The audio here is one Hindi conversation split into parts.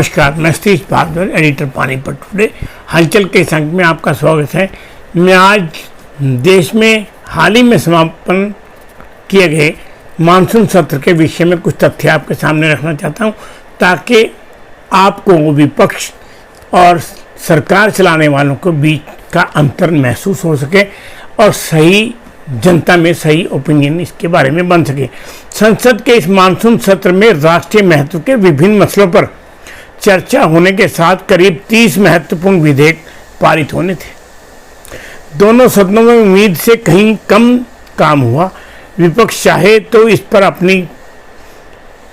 नमस्कार, मैं सतीश भारद्वाज, एडिटर पानीपत टुडे। हलचल के इस अंक में आपका स्वागत है। मैं आज देश में हाल ही में समापन किए गए मानसून सत्र के विषय में कुछ तथ्य आपके सामने रखना चाहता हूं, ताकि आपको विपक्ष और सरकार चलाने वालों के बीच का अंतर महसूस हो सके और सही जनता में सही ओपिनियन इसके बारे में बन सके। संसद के इस मानसून सत्र में राष्ट्रीय महत्व के विभिन्न मसलों पर चर्चा होने के साथ करीब 30 महत्वपूर्ण विधेयक पारित होने थे। दोनों सदनों में उम्मीद से कहीं कम काम हुआ। विपक्ष चाहे तो इस पर अपनी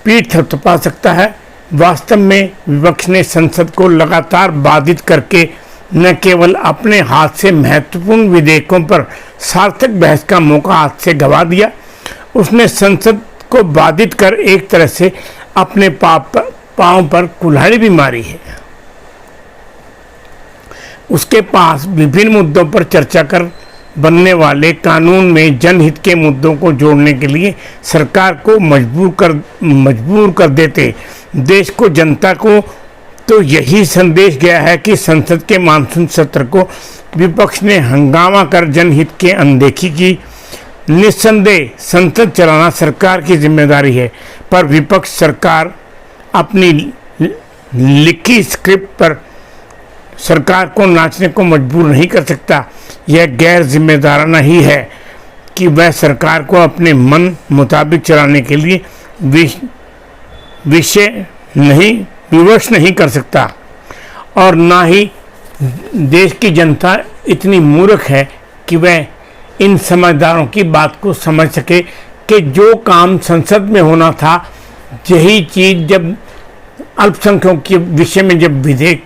पीठ थपथपा सकता है। वास्तव में विपक्ष ने संसद को लगातार बाधित करके न केवल अपने हाथ से महत्वपूर्ण विधेयकों पर सार्थक बहस का मौका हाथ से गंवा दिया, उसने संसद को बाधित कर एक तरह से अपने पांव पर कुल्हाड़ी भी मारी है। उसके पास विभिन्न मुद्दों पर चर्चा कर बनने कानून में जनहित के मुद्दों को जोड़ने के लिए सरकार को मजबूर कर देते देश को, जनता को तो यही संदेश गया है कि संसद के मानसून सत्र को विपक्ष ने हंगामा कर जनहित की अनदेखी की। निस्संदेह संसद चलाना सरकार की जिम्मेदारी है, पर विपक्ष सरकार अपनी लिखी स्क्रिप्ट पर सरकार को नाचने को मजबूर नहीं कर सकता। यह गैर जिम्मेदाराना ही है कि वह सरकार को अपने मन मुताबिक चलाने के लिए विवश नहीं कर सकता, और ना ही देश की जनता इतनी मूर्ख है कि वह इन समझदारों की बात को समझ सके कि जो काम संसद में होना था, यही चीज़ जब अल्पसंख्यकों के विषय में जब विधेयक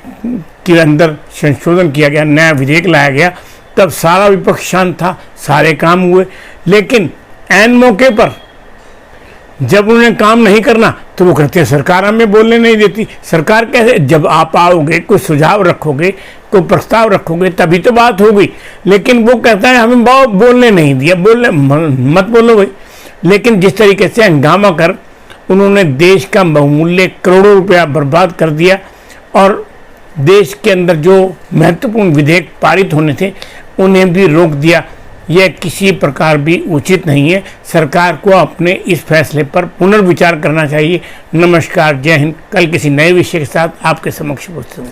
के अंदर संशोधन किया गया, नया विधेयक लाया गया, तब सारा विपक्ष शांत था, सारे काम हुए। लेकिन ऐन मौके पर जब उन्हें काम नहीं करना तो वो कहते हैं सरकार हमें बोलने नहीं देती। सरकार कैसे? जब आप आओगे, कोई सुझाव रखोगे, कोई प्रस्ताव रखोगे, तभी तो बात होगी। लेकिन वो कहता है हमें बोलने नहीं दिया, मत बोलो भाई। लेकिन जिस तरीके से हंगामा कर उन्होंने देश का बहुमूल्य करोड़ों रुपया बर्बाद कर दिया और देश के अंदर जो महत्वपूर्ण विधेयक पारित होने थे उन्हें भी रोक दिया, यह किसी प्रकार भी उचित नहीं है। सरकार को अपने इस फैसले पर पुनर्विचार करना चाहिए। नमस्कार, जय हिंद। कल किसी नए विषय के साथ आपके समक्ष उपस्थित हूँ।